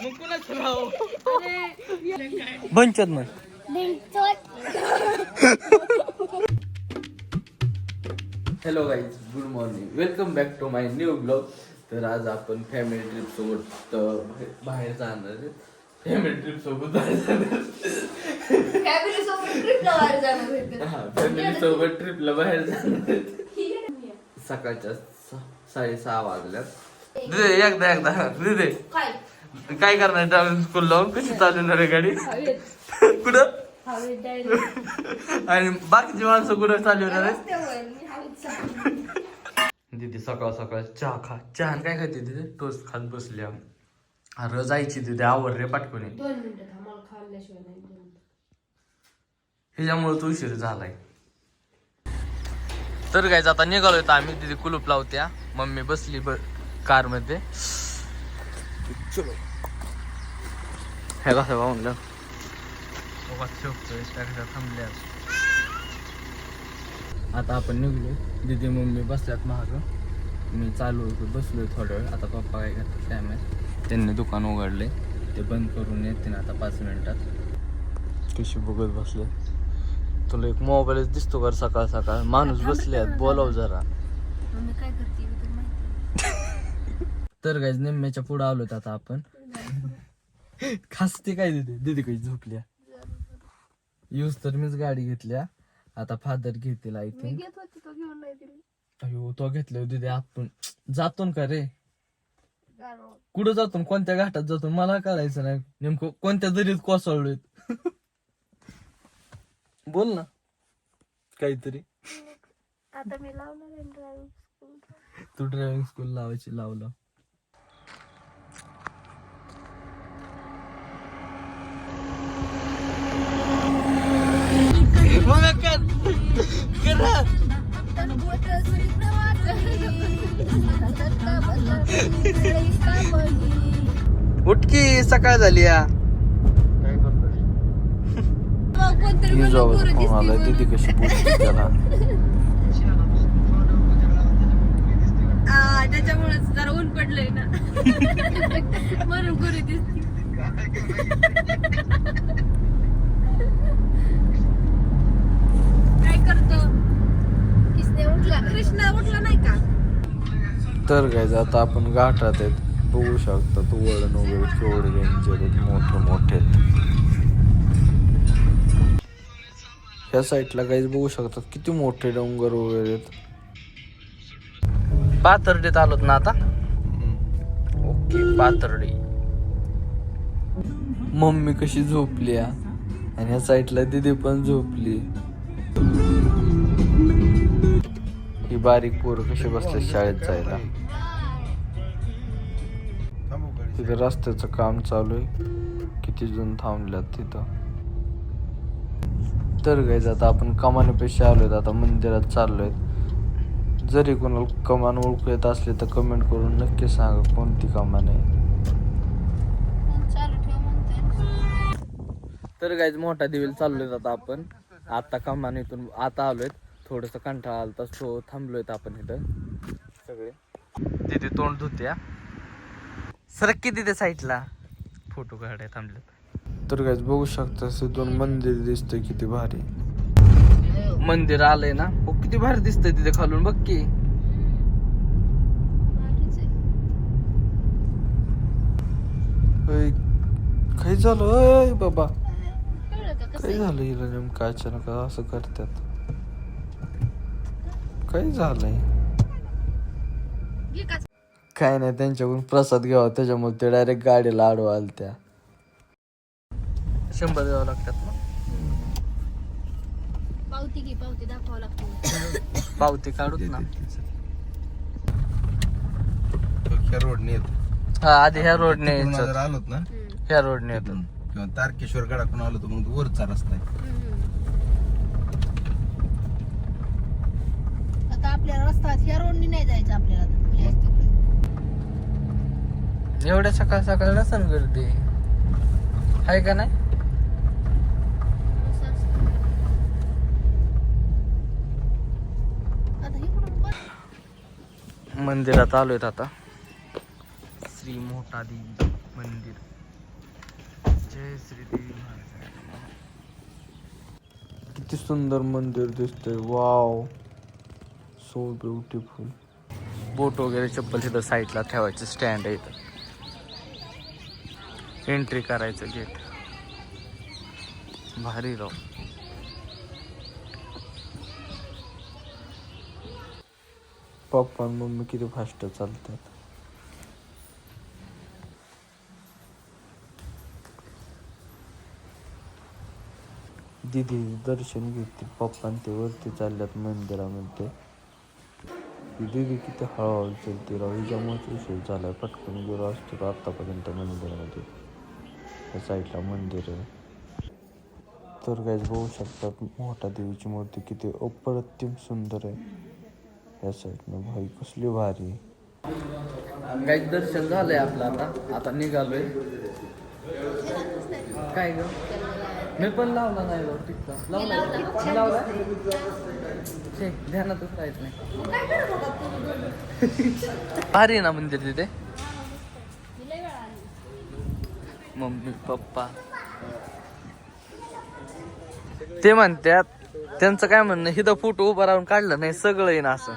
मग कुणाचं राव बनचत मग hello guys, good morning, welcome back to my new blog. तर आज आपण फॅमिली ट्रिप सोबत बाहेर जाणार आहे. फॅमिली ट्रिप सोबत बाहेर जाणार फॅमिली सोबत ट्रिपला बाहेर जाणार. सकाळच्या 6:30 वाजल्यात. दिदे एकदा दिदे काय करणार ड्रायव्हिंग स्कूल लावून कशी चालवणार आहे गाडी कुठं आणि बाकीची माणसं कुठं चालवणार आहे. दीदी सकाळ सकाळ चहा खा. चहा काय खाते दीदी? टोस्ट खात बसल्या. अरे जायची दीदी आवर रे पाठवणे. ह्याच्यामुळे तू उशीर झालाय. तर काय आता निघालोय तर आम्ही. दीदी कुलूप लावत्या, मम्मी बसली कार मध्ये. चलो हे कसं बा म्हणलं थांबल्या. आता आपण निघलो. दीदी मम्मी बसल्यात महाग. मी चालू बसलोय थोडा वेळ. आता पप्पा काय करतात काय माहिती. त्यांनी दुकान उघडले, ते बंद करून येते आता 5 मिनिटात. कशी बघत बसले. तुला एक मोबाईलच दिसतो का सकाळ सकाळ? माणूस बसले बोलाव जरा. तर काय निम्म्याच्या पुढे आलोत आता आपण. खासते काय दीदी? दीदी काही झोपल्या. यूज तर मीच गाडी घेतल्या. आता फादर घेतील आय थिंक. अयो तो घेतलं दीदी. आपण जातो का रे? कुठं जातो? कोणत्या घाटात जातो मला कळायचं नाही. नेमकं कोणत्या दरीत कोसळलोय. बोल ना काहीतरी. आता मी लावणार आहे ड्रायव्हिंग स्कूल. तू ड्रायव्हिंग स्कूल लावायची लावलं. उठकी सकाळ झाली या. दीदी कशी बोलते त्याला. त्याच्यामुळेच जरा ऊन पडलंय ना म्हणून गोरी दिसते. काय करतो? कृष्णा उठला नाही का? तर काय आता आपण घाटात आहेत. बघू शकता तू वळण वगैरे केवढे डेंजर आहेत, मोठे मोठे. ह्या साईडला काही बघू शकतात किती मोठे डोंगर वगैरे आहेत. पाथर्डीत आलोत ना आता. ओके पाथर्डी. मम्मी कशी झोपली आणि ह्या साईडला दीदी पण झोपली. ही बारीक पोरं कशी बसले शाळेत जायला. तिथे रस्त्याचं काम चालू आहे. किती जण थांबल्यात तिथं. तर गाईज आता आपण कमानीपेक्षा आलोय. आता मंदिरात चाललोय. जरी कोणाला कमान ओळखू येत असले तर कमेंट करून नक्की सांगा कोणती कमान आहे. तर गाईज मोठा दिवेल चाललोय आता आपण. आता कमानीतून आता आलोय. थोडस कंटाळा आलता सो थांबलोय आपण इथं सगळे. तिथे तोंड धुत्या सरक किती ते साईडला फोटो काढाय थांबलेत. तर गाईज बघू शकता तिथून मंदिर दिसतंय किती भारी. मंदिर आलंय ना. हो किती भारी दिसतंय तिथे खालून बघ की. काय झालं बाबा? काय झालं हिला नेमकं अचानक असं करतात? काय झालंय? काय नाही, त्यांच्याकडून प्रसाद घ्यावा त्याच्यामुळे ते डायरेक्ट गाडीला आडवा आलत्या. 100 द्यावं लागतात ना. पावती दाखवावं लागते. पावती काढूत ना. ह्या रोडने येतो. हा आधी ह्या रोडने जर आलोत ना, ह्या रोडने येतो. किंवा तारकेश्वर गडाकडून आलो तर मग वरचा रस्ता आहे. आता आपल्याला रस्ता ह्या रोडने नाही जायचं आपल्याला. एवढ्या सकाळ सकाळ नसन गर्दी आहे का नाही? मंदिरात आलोय आता. श्री मोठादेवी मंदिर. जय श्री देवी महाराज. किती सुंदर मंदिर दिसतंय. Wow, so beautiful. बोट वगैरे चप्पल तिथं साईडला ठेवायचं स्टँड आहे इथं. एंट्री करायचं गेट. भारी राव. पप्पा आणि मम्मी किती फास्ट चालतात. दीदी दर्शन घेते. पप्पा ते वरती चालल्यात मंदिरामध्ये. दीदी किती हळूहळू चलते राव. हिच्यामुळेच उशीर झालाय. पटकन गेलो असतो आतापर्यंत मंदिरामध्ये. त्या साईडला मंदिर आहे. तर गाईज बघू शकतात मोठा देवीची मूर्ती किती अप्रतिम सुंदर आहे. या साईडनं भाई कसली भारी. गाईज दर्शन झालंय आपलं. आता निघालोय. काय ग मी पण लावला नाही बघ टिकता. लावला ध्यानातच राहत नाही. भारी ना मंदिर तिथे. मम्मी पप्पा ते म्हणतात. त्यांचं काय म्हणणं हिथं फोटो उभा राहून काढलं नाही सगळं आहे ना असं.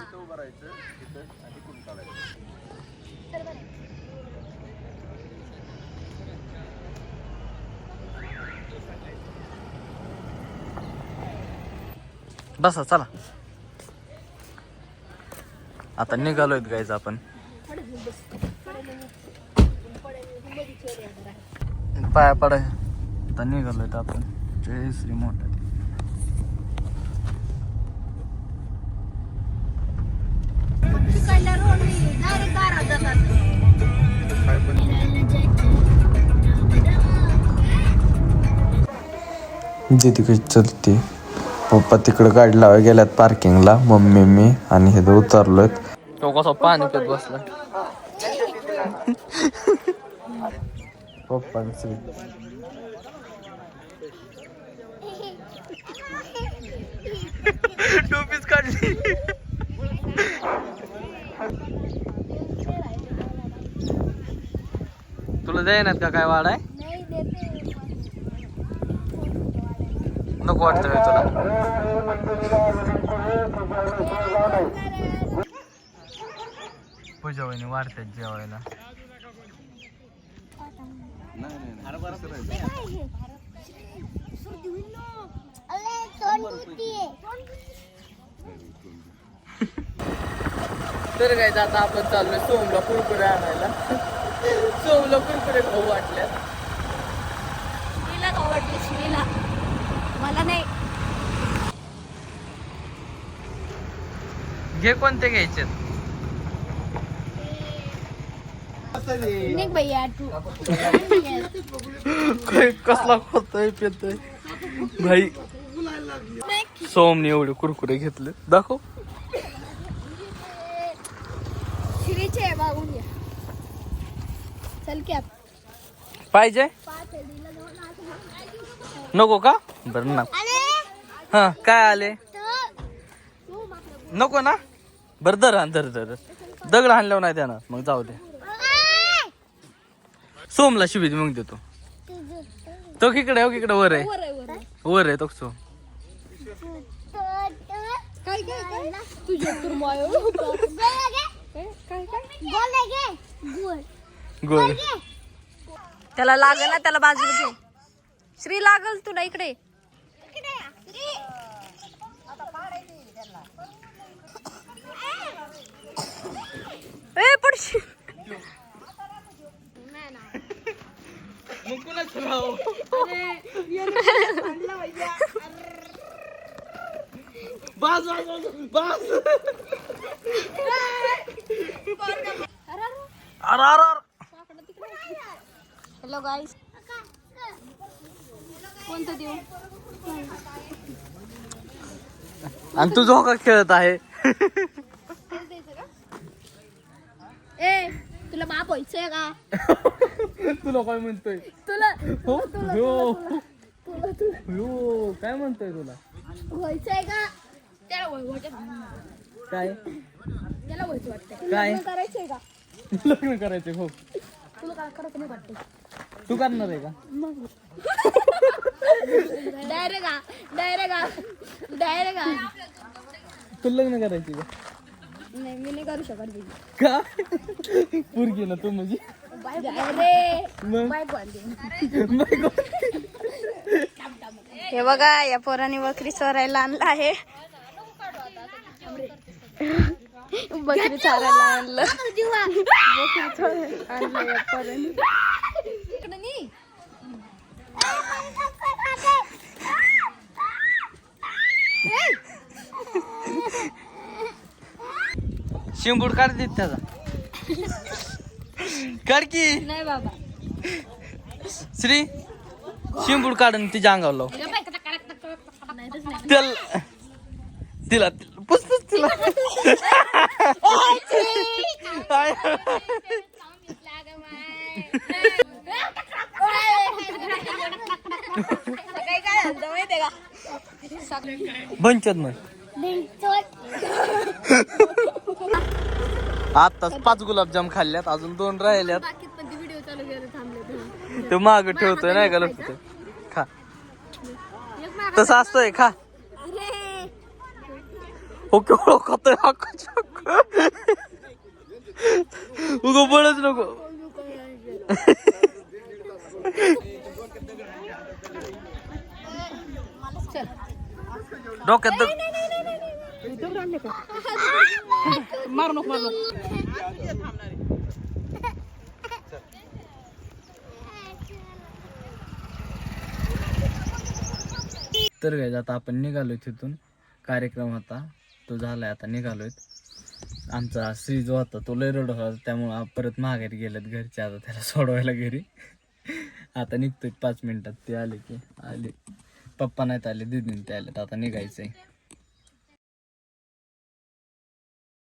बसा चला. आता निघालोय गाईज आपण. पाया पडाय. आता निघालोय आपण. जय श्री मोठा. दीदी कशी चलते. पप्पा तिकडे गाडी लावायला गेल्यात पार्किंगला. मम्मी मी आणि हे उतरलोय. तो कसा पाणी पित बसला. पप्पांची टोपीच काढली. तुला द्यायनात का काय वाढ आहे. नको वाटतं का तुला. पूजा वहिनी वाढतात जेवायला. तर काय आता आपण चाललोय सोमला कुरकुरे आणायला. सोमला कुरकुरे खाऊ वाटल्या. मला नाही. घे कोणते घ्यायचे. भैया तू कसला खोतोय पेतोय भाई. सोमने एवढे कुरकुरे घेतले. दाखव. श्रीचे बाबून घ्या. चल की पाहिजे नको का. बरं ना. हा काय आले नको ना. बरं दर दर दर दगड हाणल्यावर नाही देणार मग जाऊ दे. सोमला शिबी मग देतो. तो इकडे हो इकडे वर आहे. वर आहे तो सोम. काय काय तुझ्या गोल त्याला लागल ना. त्याला बाजूला घे. श्री लागल तुला इकडे. ए पडशी. हॅलो गाईस. कोणतं देऊ. आणि तू झोका खेळत आहे. ए तुला बाप व्हायचंय का. तुला काय म्हणतोय. तुला हो काय म्हणतोय तुला. व्हायचंय का. त्याला काय त्याला व्हायचं वाटतंय. काय करायचंय का. लग्न करायचे हो. तू करणार आहे का? तू लग्न करायची का? नाही मी नाही करू शकत का? पोरगी ना तू म्हणजे मग बायको. हे बघा या पोराने बकरी चोरायला आणला आहे बकरी चोरायला आणलं बकरी चोरायला आणलं या पोराने शिंबूड काढ देत त्याचा काढ की नाही बाबा श्री शिंबूड काढून तिच्या अंगावर लाव त्याला तिला पुसतच तिला बनचत मग आताच 5 गुलाबजाम खाल्ल्यात अजून 2 राहिल्यात व्हिडिओ चालू केला थांबले तो माग ठेवतोय नाही का लक्ष खा तसं असतंय खा ओके खातोय उगो बळच नको डोक्यात मार नको तर काय आता आपण निघालोय तिथून कार्यक्रम होता तो झालाय आता निघालोय आमचा श्री जो होता तो लय रडत होता त्यामुळे परत माघारी गेलेत घरचे आता त्याला सोडवायला घरी आता निघतोय 5 मिनिटात ते आले की आले पप्पा नाहीत आले दीदीने ते आले आता निघायचंय